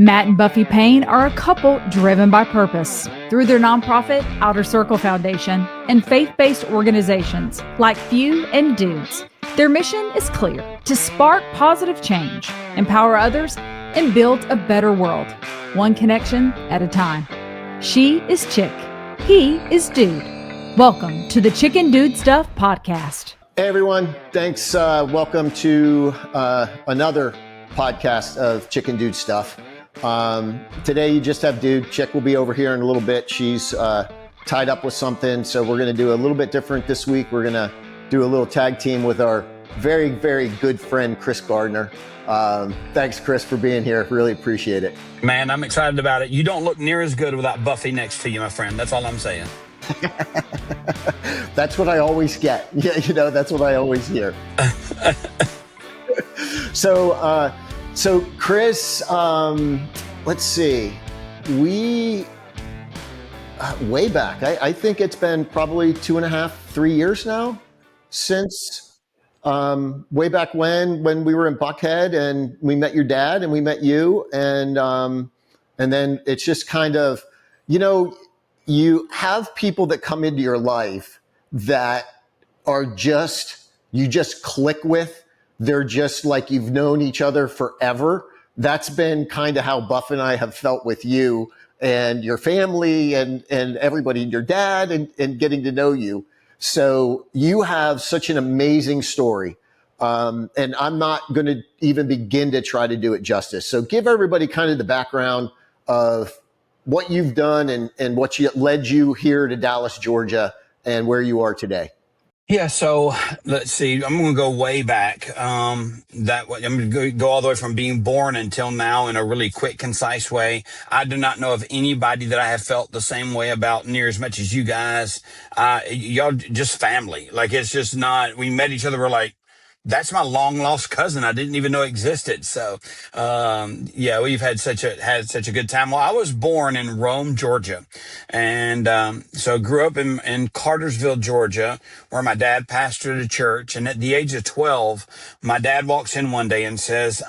Matt and Buffy Payne are a couple driven by purpose. Through their nonprofit, Outer Circle Foundation, and faith-based organizations like Few and Dudes, their mission is clear: to spark positive change, empower others, and build a better world, one connection at a time. She is Chick. He is Dude. Welcome to the Chicken Dude Stuff podcast. Hey everyone, thanks. Welcome to another podcast of Chicken Dude Stuff. Today you just have Dude. Chick will be over here in a little bit. She's tied up with something, so we're going to do a little bit different this week. We're going to do a little tag team with our very, very good friend, Chris Gardner. Thanks, Chris, for being here. Really appreciate it. Man, I'm excited about it. You don't look near as good without Buffy next to you, my friend. That's all I'm saying. That's what I always get. Yeah, that's what I always hear. So Chris, let's see. We way back. I think it's been probably 2.5, 3 years now since way back when we were in Buckhead and we met your dad and we met you, and then it's just kind of, you have people that come into your life that are you just click with. They're just like you've known each other forever. That's been kind of how Buff and I have felt with you and your family and everybody, your dad, and getting to know you. So you have such an amazing story. And I'm not going to even begin to try to do it justice. So give everybody kind of the background of what you've done and what led you here to Dallas, Georgia, and where you are today. Yeah, so let's see. I'm going to go way back. I'm going to go all the way from being born until now in a really quick, concise way. I do not know of anybody that I have felt the same way about near as much as you guys. Y'all just family. Like, it's just not. We met each other. We're like, that's my long lost cousin I didn't even know existed. So, yeah, we've had such a good time. Well, I was born in Rome, Georgia, and so grew up in Cartersville, Georgia, where my dad pastored a church. And at the age of 12, my dad walks in one day and says,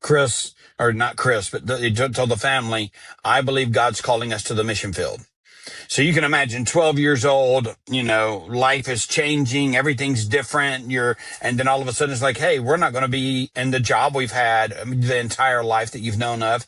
Chris, or not Chris, but he told the family, I believe God's calling us to the mission field. So you can imagine 12 years old, life is changing. Everything's different. And then all of a sudden it's like, hey, we're not going to be in the job we've had the entire life that you've known of.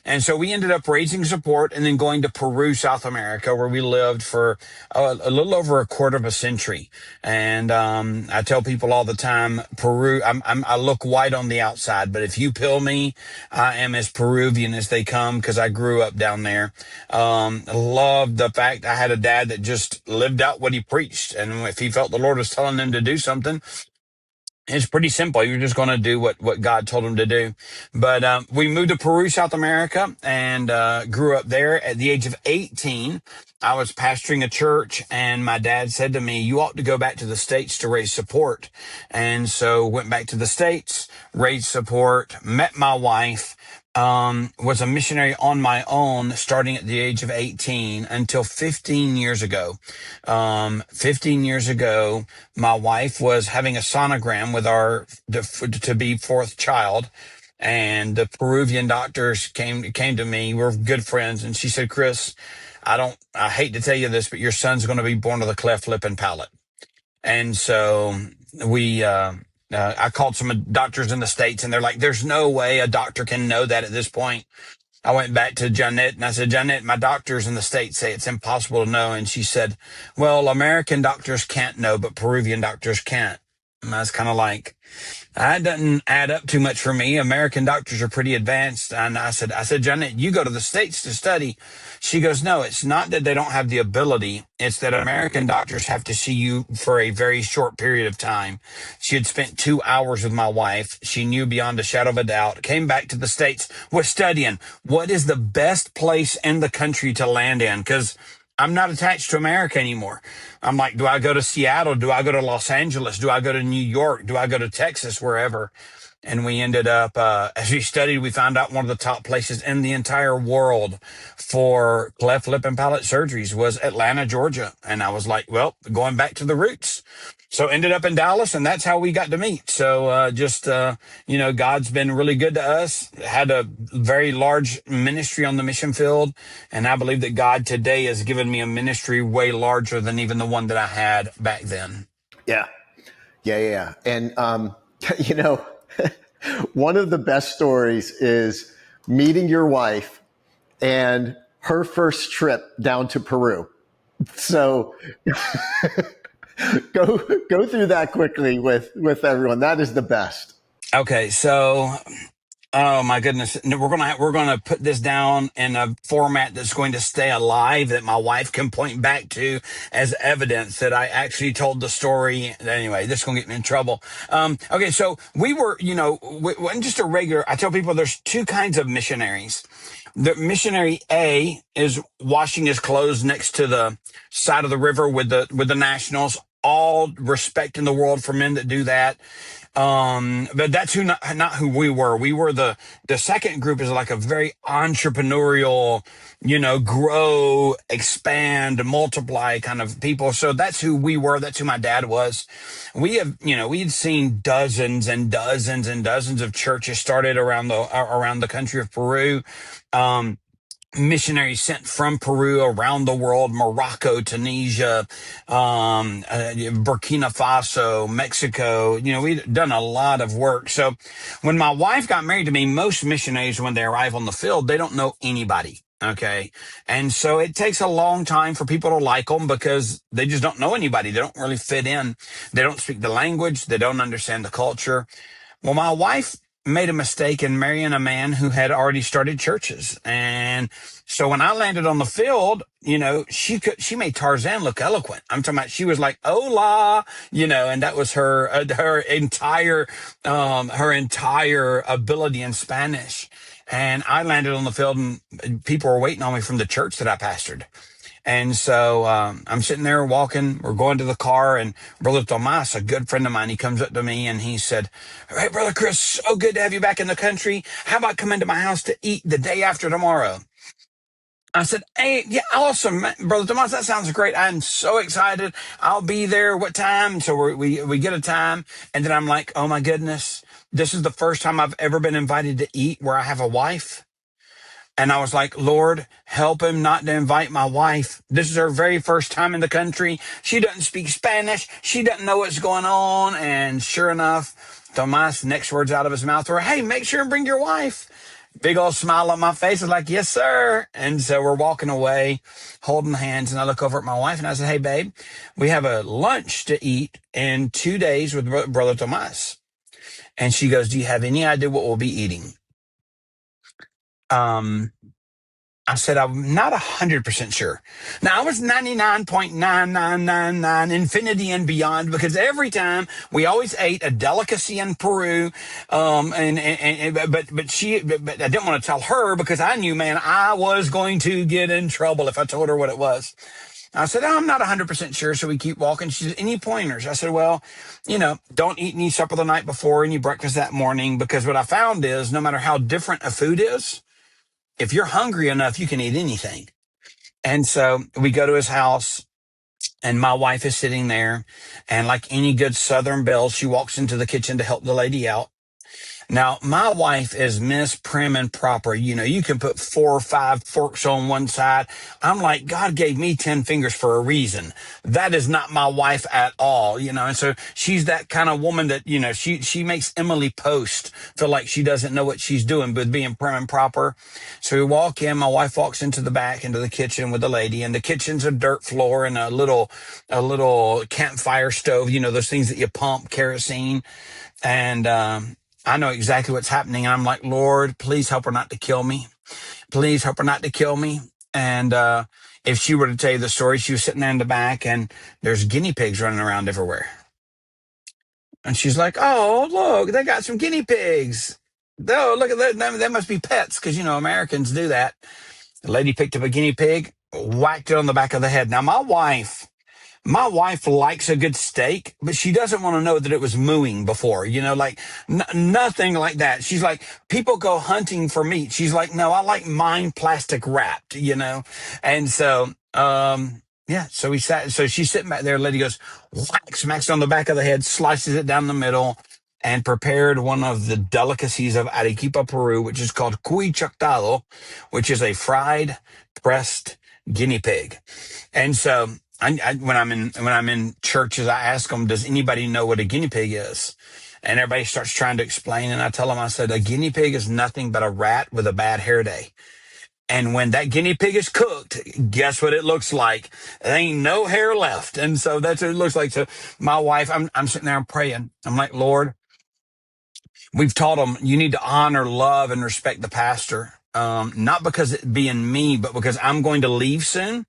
And so we ended up raising support and then going to Peru, South America, where we lived for a little over a quarter of a century. And I tell people all the time, Peru, I look white on the outside, but if you peel me, I am as Peruvian as they come because I grew up down there. Loved the fact I had a dad that just lived out what he preached. And if he felt the Lord was telling him to do something, it's pretty simple. You're just going to do what God told him to do. But we moved to Peru, South America, and grew up there. At the age of 18, I was pastoring a church, and my dad said to me, you ought to go back to the States to raise support. And so went back to the States, raised support, met my wife, was a missionary on my own starting at the age of 18 until 15 years ago. 15 years ago, my wife was having a sonogram with our to be fourth child, and the Peruvian doctors came to me. We're good friends, and she said, Chris, I hate to tell you this, but your son's going to be born with a cleft lip and palate. And so I called some doctors in the States, and they're like, there's no way a doctor can know that at this point. I went back to Jeanette and I said, Jeanette, my doctors in the States say it's impossible to know. And she said, well, American doctors can't know, but Peruvian doctors can't. And I was kind of like, that doesn't add up too much for me. American doctors are pretty advanced. And I said, Janet, you go to the States to study. She goes, no, it's not that they don't have the ability. It's that American doctors have to see you for a very short period of time. She had spent 2 hours with my wife. She knew beyond a shadow of a doubt, came back to the States, was studying what is the best place in the country to land in. Because I'm not attached to America anymore. I'm like, do I go to Seattle? Do I go to Los Angeles? Do I go to New York? Do I go to Texas? Wherever. And we ended up, as we studied, we found out one of the top places in the entire world for cleft lip and palate surgeries was Atlanta, Georgia. And I was like, well, going back to the roots. So ended up in Dallas, and that's how we got to meet. So God's been really good to us. Had a very large ministry on the mission field, and I believe that God today has given me a ministry way larger than even the one that I had back then. Yeah. And, one of the best stories is meeting your wife and her first trip down to Peru. So go through that quickly with everyone. That is the best. Okay, so oh my goodness, we're gonna put this down in a format that's going to stay alive, that my wife can point back to as evidence that I actually told the story. Anyway, this is gonna get me in trouble. Okay, so we were, just a regular. I tell people there's two kinds of missionaries. The missionary A is washing his clothes next to the side of the river with the nationals. All respect in the world for men that do that. But that's not who we were. We were the second group is like a very entrepreneurial, grow, expand, multiply kind of people. So that's who we were. That's who my dad was. We'd seen dozens and dozens and dozens of churches started around the country of Peru. Missionaries sent from Peru around the world, Morocco, Tunisia, Burkina Faso, Mexico. We'd done a lot of work. So when my wife got married to me, most missionaries, when they arrive on the field, they don't know anybody. Okay. And so it takes a long time for people to like them because they just don't know anybody. They don't really fit in. They don't speak the language. They don't understand the culture. Well, my wife made a mistake in marrying a man who had already started churches. And so when I landed on the field, she made Tarzan look eloquent. I'm talking about, she was like, hola, and that was her entire ability in Spanish. And I landed on the field and people were waiting on me from the church that I pastored. And so I'm sitting there walking. We're going to the car, and Brother Tomas, a good friend of mine, he comes up to me and he said, "Hey, Brother Chris, so good to have you back in the country. How about coming to my house to eat the day after tomorrow?" I said, "Hey, yeah, awesome, Brother Tomas. That sounds great. I'm so excited. I'll be there. What time?" So we get a time, and then I'm like, "Oh my goodness, this is the first time I've ever been invited to eat where I have a wife." And I was like, "Lord, help him not to invite my wife. This is her very first time in the country. She doesn't speak Spanish. She doesn't know what's going on." And sure enough, Tomas' next words out of his mouth were, "Hey, make sure and bring your wife." Big old smile on my face. I was like, "Yes, sir." And so we're walking away, holding hands. And I look over at my wife and I said, "Hey, babe, we have a lunch to eat in 2 days with Brother Tomas." And she goes, "Do you have any idea what we'll be eating?" I said, "I'm not 100% sure." Now, I was 99.9999 infinity and beyond, because every time we always ate a delicacy in Peru. But I didn't want to tell her because I knew, man, I was going to get in trouble if I told her what it was. I said, "I'm not 100% sure." So we keep walking. She said, "Any pointers?" I said, "Well, don't eat any supper the night before, any breakfast that morning, because what I found is no matter how different a food is, if you're hungry enough, you can eat anything." And so we go to his house, and my wife is sitting there. And like any good Southern belle, she walks into the kitchen to help the lady out. Now, my wife is Miss Prim and Proper. You can put 4 or 5 forks on one side. I'm like, God gave me 10 fingers for a reason. That is not my wife at all, And so she's that kind of woman that, she makes Emily Post feel like she doesn't know what she's doing, but being prim and proper. So we walk in. My wife walks into the back, into the kitchen with the lady, and the kitchen's a dirt floor and a little campfire stove, those things that you pump, kerosene. And, I know exactly what's happening. And I'm like, "Lord, please help her not to kill me. Please help her not to kill me." And if she were to tell you the story, she was sitting there in the back and there's guinea pigs running around everywhere. And she's like, "Oh, look, they got some guinea pigs. Oh, look at that. They must be pets," because, Americans do that. The lady picked up a guinea pig, whacked it on the back of the head. Now, my wife My wife likes a good steak, but she doesn't want to know that it was mooing before, like nothing like that. She's like, people go hunting for meat. She's like, no, I like mine plastic wrapped. And so, yeah, so she's sitting back there. Lady goes, whack, smacks on the back of the head, slices it down the middle, and prepared one of the delicacies of Arequipa, Peru, which is called cuy choctado, which is a fried pressed guinea pig. And so when I'm in churches, I ask them, does anybody know what a guinea pig is? And everybody starts trying to explain. And I tell them, I said, a guinea pig is nothing but a rat with a bad hair day. And when that guinea pig is cooked, guess what it looks like? There ain't no hair left. And so that's what it looks like. So my wife, I'm sitting there praying. I'm like, Lord, we've taught them you need to honor, love, and respect the pastor. Not because it being me, but because I'm going to leave soon.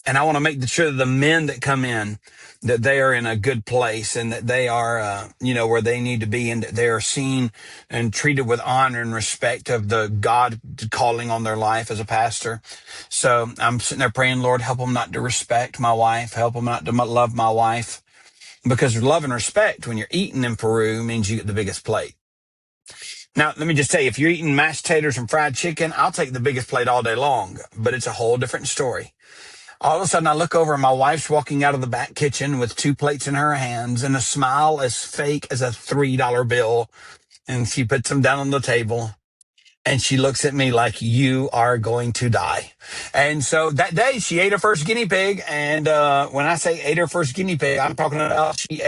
And I want to make sure that the men that come in, that they are in a good place and that they are, where they need to be, and that they are seen and treated with honor and respect of the God calling on their life as a pastor. So I'm sitting there praying, Lord, help them not to respect my wife. Help them not to love my wife, because love and respect when you're eating in Peru means you get the biggest plate. Now, let me just tell you, if you're eating mashed potatoes and fried chicken, I'll take the biggest plate all day long, but it's a whole different story. All of a sudden, I look over and my wife's walking out of the back kitchen with 2 plates in her hands and a smile as fake as a $3 bill. And she puts them down on the table. And she looks at me like, you are going to die. And so that day she ate her first guinea pig. And when I say ate her first guinea pig, I'm talking about she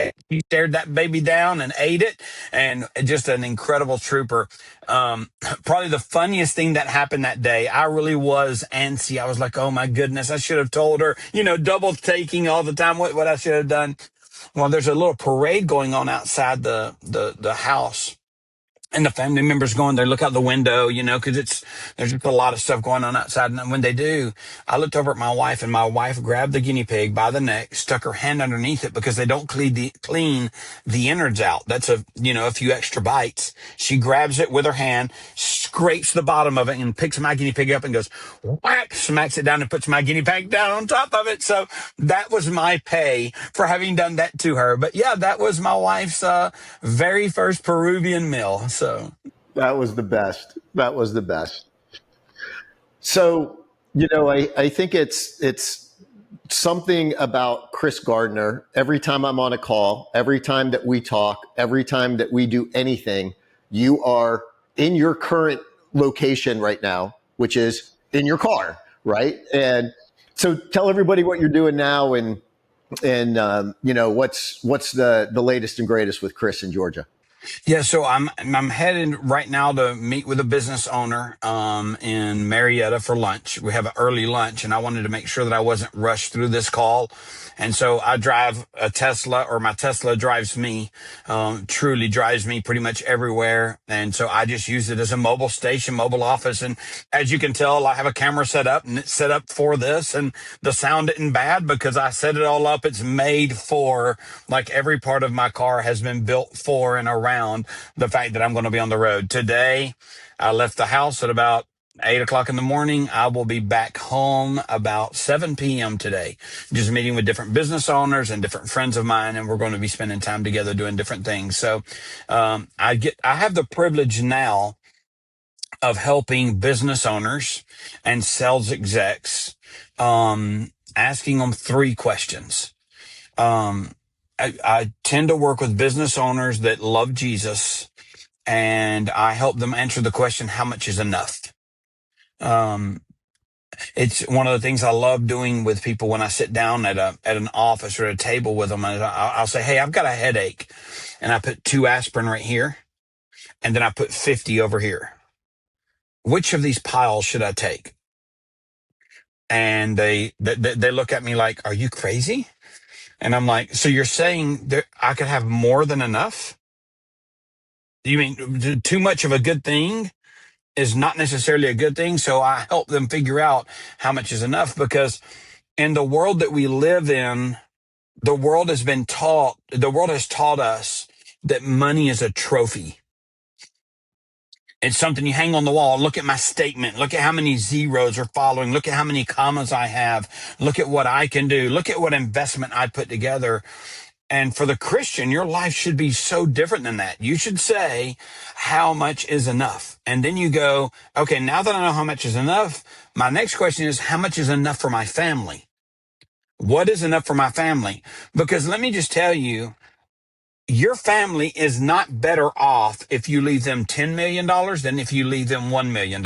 stared that baby down and ate it. And just an incredible trooper. Probably the funniest thing that happened that day, I really was antsy. I was like, oh my goodness, I should have told her, double taking all the time what I should have done. Well, there's a little parade going on outside the house. And the family members going there, look out the window, because there's just a lot of stuff going on outside. And when they do, I looked over at my wife, and my wife grabbed the guinea pig by the neck, stuck her hand underneath it because they don't clean the innards out. That's a few extra bites. She grabs it with her hand, scrapes the bottom of it, and picks my guinea pig up and goes, whack, smacks it down and puts my guinea pig down on top of it. So that was my pay for having done that to her. But yeah, that was my wife's very first Peruvian meal. So That was the best. That was the best. So, I think it's something about Chris Gardner. Every time I'm on a call, every time that we talk, every time that we do anything, you are in your current location right now, which is in your car, right? And so tell everybody what you're doing now, and what's the latest and greatest with Chris in Georgia. yeah, so I'm headed right now to meet with a business owner in Marietta for lunch. We have an early lunch, and I wanted to make sure that I wasn't rushed through this call. And so I drive a Tesla, or my Tesla drives me, truly drives me pretty much everywhere. And so I just use it as a mobile station, mobile office. And as you can tell, I have a camera set up, and it's set up for this. And the sound isn't bad because I set it all up. It's made for, like, every part of my car has been built for and around the fact that I'm going to be on the road. Today, I left the house at about 8 o'clock in the morning. I will be back home about 7 p.m. today, just meeting with different business owners and different friends of mine, and we're going to be spending time together doing different things. So I have the privilege now of helping business owners and sales execs, asking them 3 questions. I tend to work with business owners that love Jesus, and I help them answer the question, how much is enough? It's one of the things I love doing with people when I sit down at an office or a table with them. And I'll say, hey, I've got a headache, and I put 2 aspirin right here, and then I put 50 over here. Which of these piles should I take? And they look at me like, are you crazy? And I'm like, so you're saying that I could have more than enough? You mean too much of a good thing is not necessarily a good thing? So I help them figure out how much is enough, because in the world that we live in, the world has taught us that money is a trophy. It's something you hang on the wall. Look at my statement. Look at how many zeros are following. Look at how many commas I have. Look at what I can do. Look at what investment I put together. And for the Christian, your life should be so different than that. You should say, how much is enough? And then you go, okay, now that I know how much is enough, my next question is, how much is enough for my family? What is enough for my family? Because let me just tell you, your family is not better off if you leave them $10 million than if you leave them $1 million.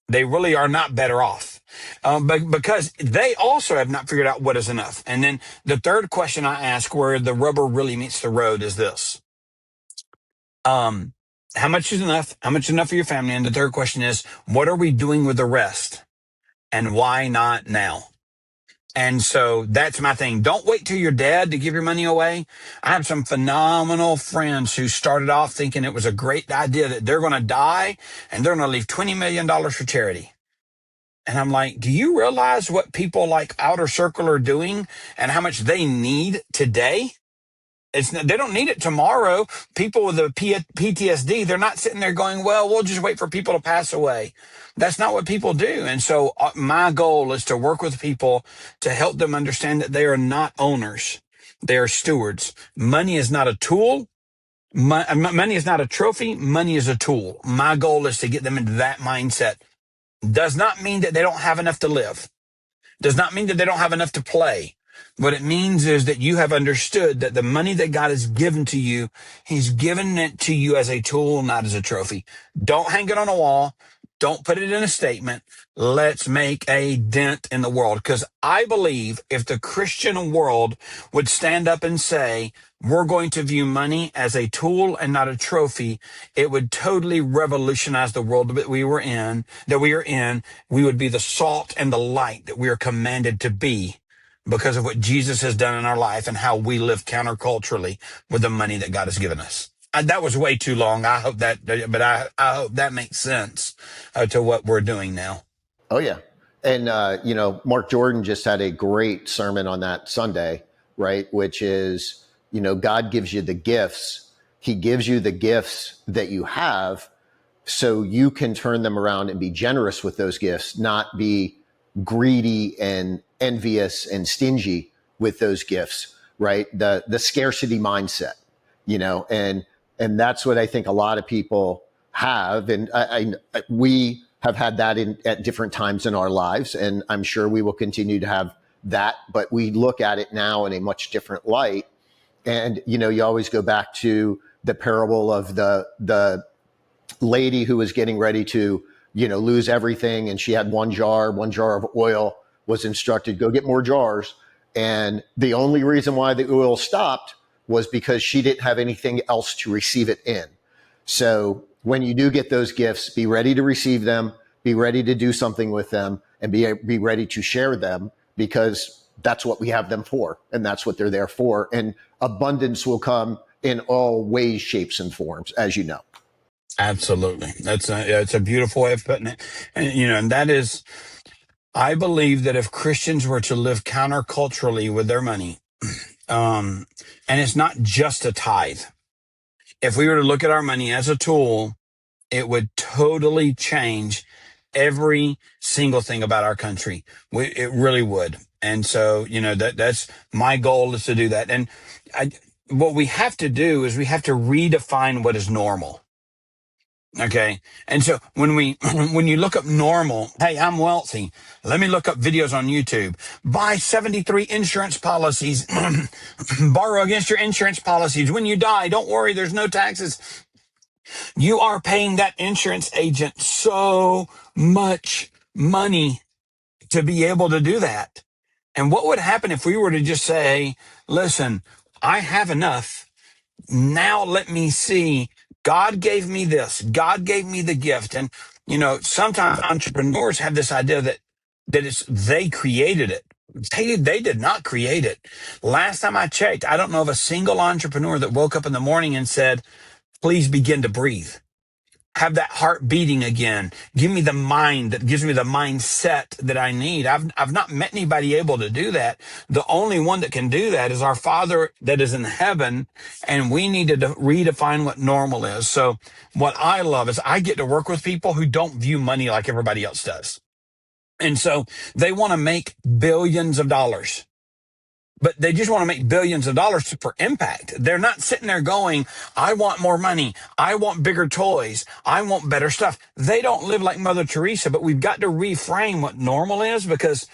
They really are not better off, but because they also have not figured out what is enough. And then the third question I ask, where the rubber really meets the road, is this: how much is enough? How much is enough for your family? And the third question is, what are we doing with the rest, and why not now? And so that's my thing. Don't wait till you're dead to give your money away. I have some phenomenal friends who started off thinking it was a great idea that they're going to die and they're going to leave $20 million for charity. And I'm like, do you realize what people like Outer Circle are doing and how much they need today? They don't need it tomorrow. People with the PTSD, they're not sitting there going, well, we'll just wait for people to pass away. That's not what people do. And so my goal is to work with people to help them understand that they are not owners. They are stewards. Money is not a tool. Money is not a trophy. Money is a tool. My goal is to get them into that mindset. Does not mean that they don't have enough to live. Does not mean that they don't have enough to play. What it means is that you have understood that the money that God has given to you, he's given it to you as a tool, not as a trophy. Don't hang it on a wall. Don't put it in a statement. Let's make a dent in the world. Because I believe if the Christian world would stand up and say, we're going to view money as a tool and not a trophy, it would totally revolutionize the world that we are in. We would be the salt and the light that we are commanded to be because of what Jesus has done in our life and how we live counterculturally with the money that God has given us. That was way too long. I hope I hope that makes sense to what we're doing now. Oh yeah. And, Mark Jordan just had a great sermon on that Sunday, right? Which is, God gives you the gifts. He gives you the gifts that you have so you can turn them around and be generous with those gifts, not be greedy and envious and stingy with those gifts, right? The scarcity mindset, and that's what I think a lot of people have. And we have had that at different times in our lives. And I'm sure we will continue to have that, but we look at it now in a much different light. And, you always go back to the parable of the lady who was getting ready to, lose everything. And she had one jar of oil, was instructed, go get more jars. And the only reason why the oil stopped was because she didn't have anything else to receive it in. So when you do get those gifts, be ready to receive them, be ready to do something with them, and be ready to share them, because that's what we have them for, and that's what they're there for. And abundance will come in all ways, shapes, and forms, as you know. Absolutely. It's a beautiful way of putting it. And that is, I believe that if Christians were to live counterculturally with their money, and it's not just a tithe. If we were to look at our money as a tool, it would totally change every single thing about our country. It really would. And so, that's my goal, is to do that. And what we have to do is we have to redefine what is normal. Okay. And so when you look up normal, hey, I'm wealthy. Let me look up videos on YouTube. Buy 73 insurance policies, borrow against your insurance policies. When you die, don't worry, there's no taxes. You are paying that insurance agent so much money to be able to do that. And what would happen if we were to just say, listen, I have enough. Now let me see. God gave me this. God gave me the gift. And, sometimes entrepreneurs have this idea that they created it. They did not create it. Last time I checked, I don't know of a single entrepreneur that woke up in the morning and said, please begin to breathe. have that heart beating again. Give me the mind that gives me the mindset that I need. I've not met anybody able to do that. The only one that can do that is our Father that is in heaven, and we need to redefine what normal is. So what I love is I get to work with people who don't view money like everybody else does. And so they want to make billions of dollars, but they just want to make billions of dollars for impact. They're not sitting there going, I want more money. I want bigger toys. I want better stuff. They don't live like Mother Teresa, but we've got to reframe what normal is, because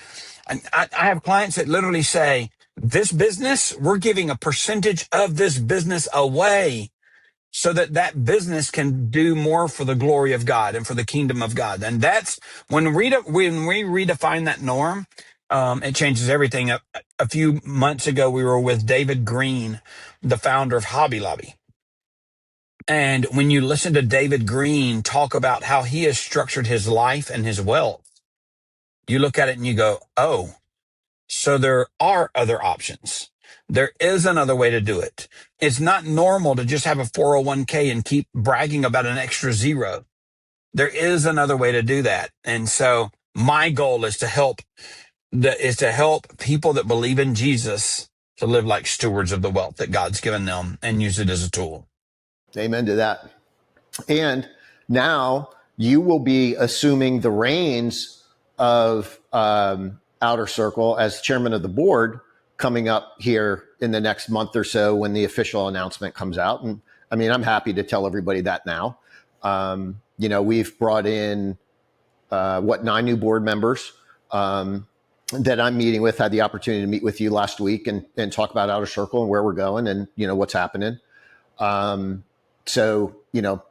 I have clients that literally say, this business, we're giving a percentage of this business away so that that business can do more for the glory of God and for the kingdom of God. And that's when we redefine that norm, it changes everything. A few months ago, we were with David Green, the founder of Hobby Lobby. And when you listen to David Green talk about how he has structured his life and his wealth, you look at it and you go, oh, so there are other options. There is another way to do it. It's not normal to just have a 401k and keep bragging about an extra zero. There is another way to do that. And so my goal is to help people that believe in Jesus to live like stewards of the wealth that God's given them and use it as a tool. Amen to that. And now you will be assuming the reins of Outer Circle as chairman of the board coming up here in the next month or so when the official announcement comes out. And I mean, I'm happy to tell everybody that now. We've brought in 9 new board members that I'm meeting with. Had the opportunity to meet with you last week and talk about Outer Circle and where we're going and what's happening. So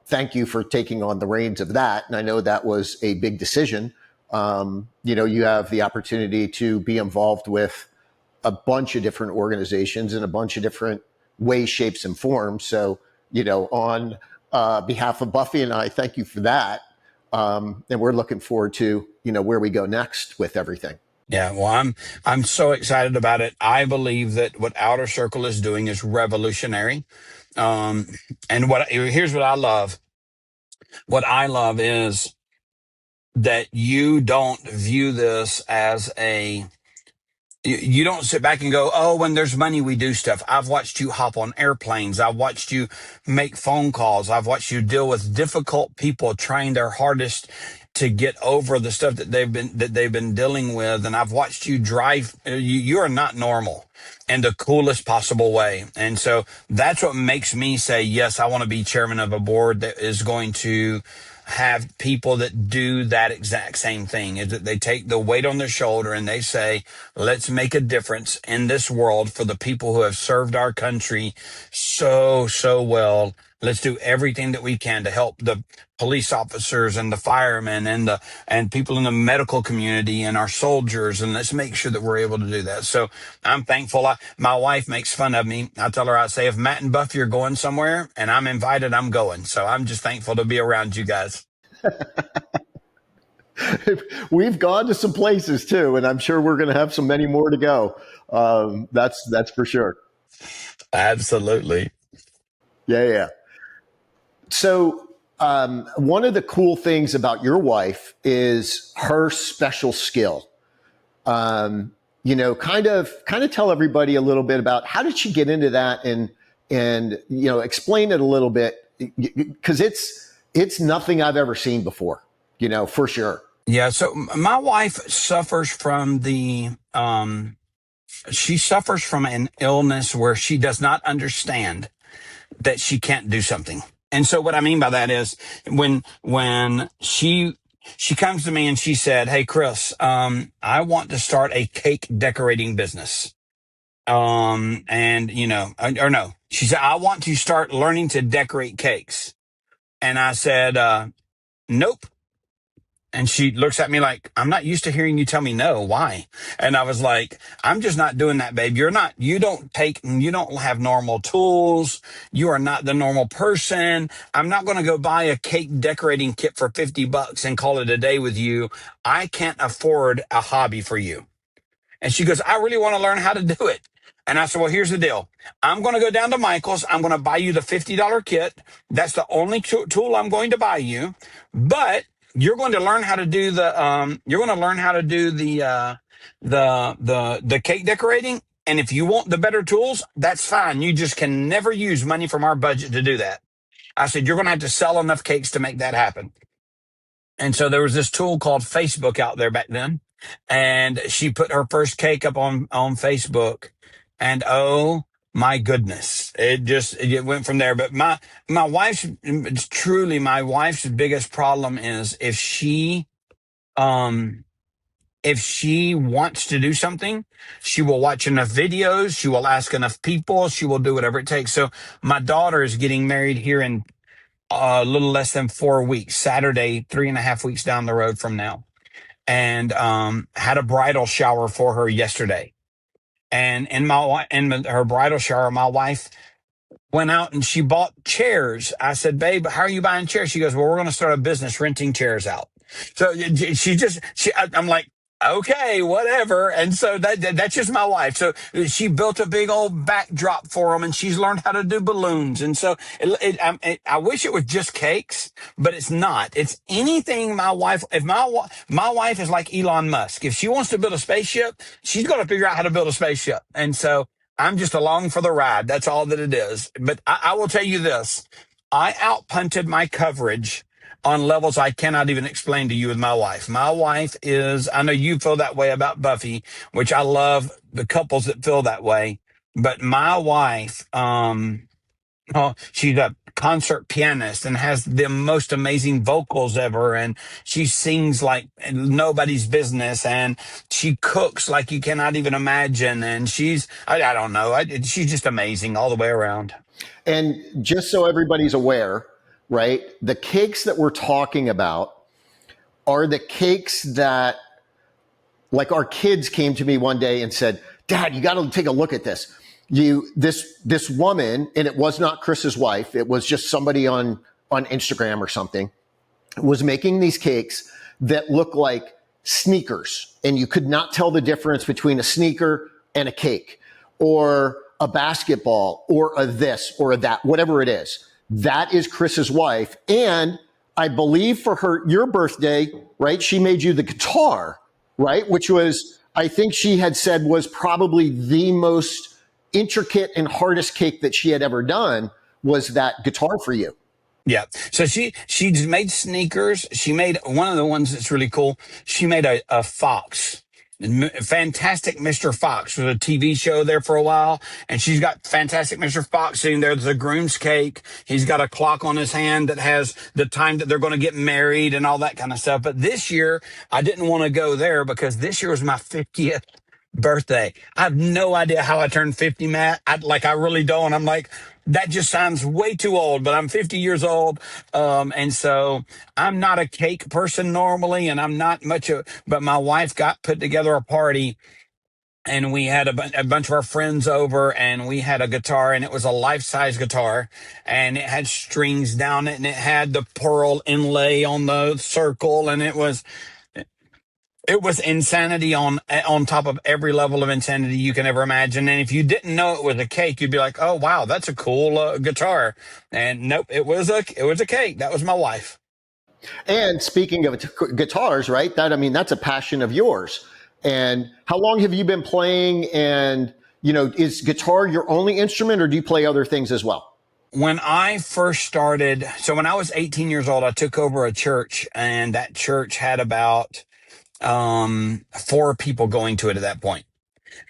thank you for taking on the reins of that. And I know that was a big decision. You have the opportunity to be involved with a bunch of different organizations in a bunch of different ways, shapes, and forms. So, on behalf of Buffy and I, thank you for that. And we're looking forward to, where we go next with everything. Yeah, well, I'm so excited about it. I believe that what Outer Circle is doing is revolutionary. And here's what I love. What I love is that you don't view this as you don't sit back and go, oh, when there's money, we do stuff. I've watched you hop on airplanes. I've watched you make phone calls. I've watched you deal with difficult people trying their hardest to get over the stuff that they've been dealing with. And I've watched you drive. You are not normal in the coolest possible way. And so that's what makes me say, yes, I want to be chairman of a board that is going to have people that do that exact same thing, is that they take the weight on their shoulder and they say, let's make a difference in this world for the people who have served our country so well. Let's do everything that we can to help the police officers and the firemen and people in the medical community and our soldiers. And let's make sure that we're able to do that. So I'm thankful. My wife makes fun of me. I tell her, I say, if Matt and Buffy are going somewhere and I'm invited, I'm going. So I'm just thankful to be around you guys. We've gone to some places too, and I'm sure we're going to have so many more to go. That's for sure. Absolutely. Yeah. So one of the cool things about your wife is her special skill. Kind of tell everybody a little bit about how did she get into that and explain it a little bit, because it's nothing I've ever seen before, for sure. Yeah. So my wife suffers from she suffers from an illness where she does not understand that she can't do something. And so what I mean by that is when she comes to me and she said, hey, Chris, I want to start a cake decorating business. She said, I want to start learning to decorate cakes. And I said, nope. And she looks at me like, I'm not used to hearing you tell me no. Why? And I was like, I'm just not doing that, babe. You don't have normal tools. You are not the normal person. I'm not going to go buy a cake decorating kit for $50 and call it a day with you. I can't afford a hobby for you. And she goes, I really want to learn how to do it. And I said, well, here's the deal. I'm going to go down to Michael's. I'm going to buy you the $50 kit. That's the only tool I'm going to buy you. But you're going to learn how to do the cake decorating. And if you want the better tools, that's fine. You just can never use money from our budget to do that. I said, you're going to have to sell enough cakes to make that happen. And so there was this tool called Facebook out there back then. And she put her first cake up on Facebook. And oh my goodness, it went from there. But my wife's truly my wife's biggest problem is um, if she wants to do something, she will watch enough videos. She will ask enough people. She will do whatever it takes. So my daughter is getting married here in a little less than 4 weeks, Saturday, 3.5 weeks down the road from now, and had a bridal shower for her yesterday. And in her bridal shower, my wife went out and she bought chairs. I said, babe, how are you buying chairs? She goes, well, we're going to start a business renting chairs out. So I'm like, okay, whatever. And so that's just my wife. So she built a big old backdrop for them, and she's learned how to do balloons. And so I wish it was just cakes, but it's not. It's anything my wife, if my wife is like Elon Musk. If she wants to build a spaceship, she's going to figure out how to build a spaceship. And so I'm just along for the ride. That's all that it is. But I will tell you this. I outpunted my coverage on levels I cannot even explain to you with my wife. My wife is, I know you feel that way about Buffy, which I love the couples that feel that way. But my wife, she's a concert pianist and has the most amazing vocals ever. And she sings like nobody's business. And she cooks like you cannot even imagine. And I don't know. She's just amazing all the way around. And just so everybody's aware, right, the cakes that we're talking about are the cakes that, like, our kids came to me one day and said, Dad, you got to take a look at this. This woman, and it was not Chris's wife, it was just somebody on Instagram or something, was making these cakes that look like sneakers, and you could not tell the difference between a sneaker and a cake, or a basketball, or a this or a that, whatever it is. That is Chris's wife. And I believe for your birthday, right, she made you the guitar, right? Which was, I think she had said, was probably the most intricate and hardest cake that she had ever done, was that guitar for you. Yeah. So she made sneakers. She made one of the ones that's really cool. She made a fox. Fantastic Mr. Fox was a TV show there for a while, and she's got Fantastic Mr. Fox sitting there. There's a groom's cake. He's got a clock on his hand that has the time that they're going to get married and all that kind of stuff. But this year, I didn't want to go there because this year was my 50th birthday. I have no idea how I turned 50, Matt. I really don't. I'm like, that just sounds way too old, but I'm 50 years old. And so I'm not a cake person normally, and I'm not but my wife put together a party, and we had a bunch of our friends over, and we had a guitar, and it was a life-size guitar, and it had strings down it, and it had the pearl inlay on the circle, and it was insanity on top of every level of insanity you can ever imagine. And if you didn't know it was a cake, you'd be like, "Oh wow, that's a cool guitar." And nope, it was a cake. That was my wife. And speaking of guitars, right? That's a passion of yours. And how long have you been playing? And is guitar your only instrument, or do you play other things as well? When I first started, so when I was 18 years old, I took over a church, and that church had about 4 people going to it at that point.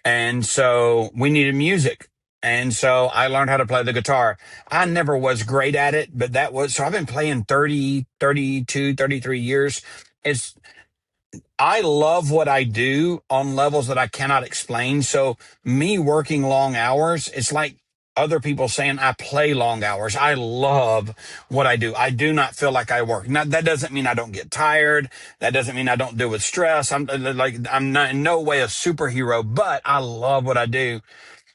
And so we needed music. And so I learned how to play the guitar. I never was great at it, but so I've been playing 30, 32, 33 years. I love what I do on levels that I cannot explain. So me working long hours, it's like other people saying I play long hours. I love what I do. I do not feel like I work. Now, that doesn't mean I don't get tired. That doesn't mean I don't deal with stress. I'm not in no way a superhero, but I love what I do.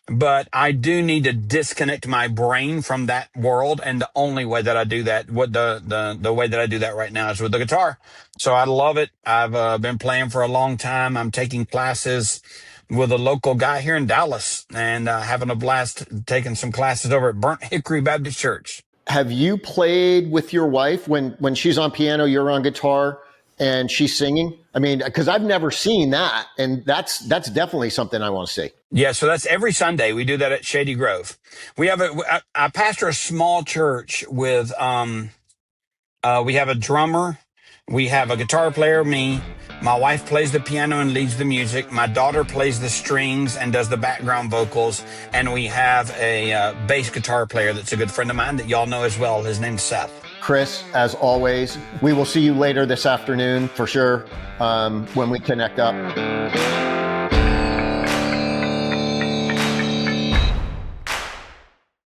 but I do need to disconnect my brain from that world. And the only way that I do that, the way that I do that right now is with the guitar. So I love it. I've been playing for a long time. I'm taking classes with a local guy here in Dallas and having a blast taking some classes over at Burnt Hickory Baptist Church. Have you played with your wife when she's on piano, you're on guitar, and she's singing? I mean, because I've never seen that, and that's definitely something I want to see. Yeah, so that's every Sunday. We do that at Shady Grove. We have I pastor a small church with we have a drummer, we have a guitar player, me. My wife plays the piano and leads the music. My daughter plays the strings and does the background vocals. And we have a bass guitar player that's a good friend of mine that y'all know as well. His name's Seth. Chris, as always, we will see you later this afternoon for sure when we connect up.